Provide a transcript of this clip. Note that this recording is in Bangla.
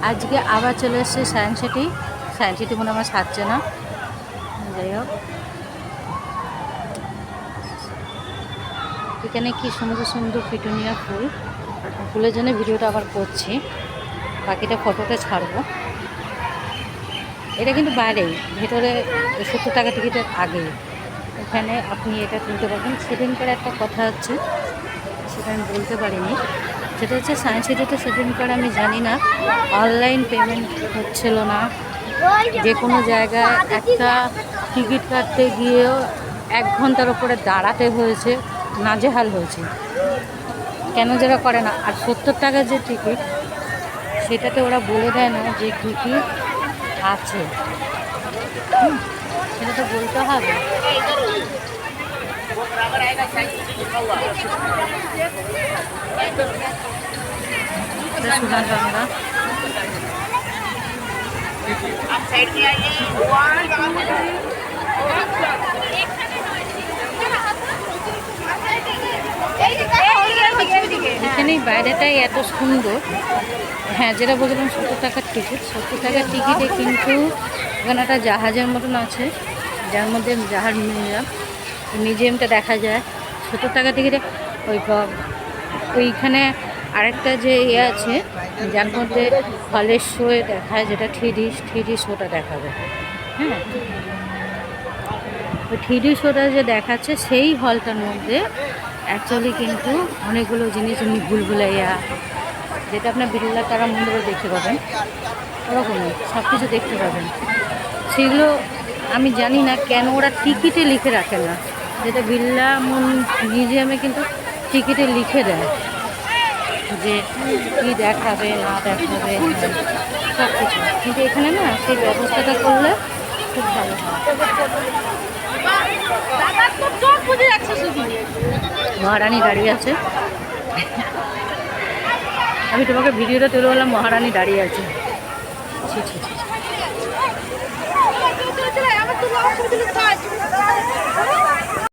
আজকে আবার চলে এসছে সায়েন্স সিটি। সায়েন্স সিটি মনে আমার সাজছে না, যাই হোক। এখানে কি সুন্দর সুন্দর পিটুনিয়া ফুল, ফুলের জন্য ভিডিওটা আবার করছি, বাকিটা ফটোতে ছাড়বো। এটা কিন্তু বাইরেই, ভেতরে 70 টাকা টিকিটের আগে এখানে আপনি এটা তুলতে পারবেন। সেদিনকার একটা কথা হচ্ছে, সেটা আমি বলতে পারিনি, সেটা হচ্ছে সায়েন্স সিটিতে সেদিনকার আমি জানি না অনলাইন পেমেন্ট হচ্ছিল না। যে কোনো জায়গায় একটা টিকিট কাটতে গিয়েও 1 ঘন্টার ওপরে দাঁড়াতে হয়েছে, নাজেহাল হয়েছে। কেন যারা করে না, আর 70 টাকার যে টিকিট সেটাতে ওরা বলে দেয় না যে কী কী আছে, সেটা তো বলতে হবে। সোনার বাংলা এখানে বাইরেটাই এত সুন্দর। হ্যাঁ, যেটা বলছিলাম 70 টাকার টিকিট, 70 টাকার টিকিটে কিন্তু এখানে একটা জাহাজের মতন আছে, যার মধ্যে জাহাজ মিউজিয়ামটা দেখা যায়। 70 টাকা টিকিটে ওইখানে আরেকটা যে ইয়ে আছে, যার মধ্যে হলের শোয়ে দেখায়, যেটা থ্রি ডি শোটা দেখাবে। হ্যাঁ, ওই থ্রি শোটা যে দেখাচ্ছে সেই হলটার মধ্যে অ্যাকচুয়ালি কিন্তু অনেকগুলো জিনিস, যেমনি ভুলভুলাইয়া, যেটা আপনার বিড়লা তারা মন্দিরে দেখতে পাবেন, ওরকমই সব কিছু দেখতে পাবেন। সেগুলো আমি জানি না কেন ওরা টিকিটে লিখে রাখে না, যেটা বিড়লা মিউজিয়ামে কিন্তু টিকিটে লিখে দেয় যে কী দেখাবে না দেখাবে সব কিছু, কিন্তু এখানে না সেই ব্যবস্থাটা করলে খুব ভালো হয়। মহারানী দাঁড়িয়ে আছে, আমি তোমাকে ভিডিওটা তুলে বললাম মহারানী দাঁড়িয়ে আছে। ছি ছি ছি।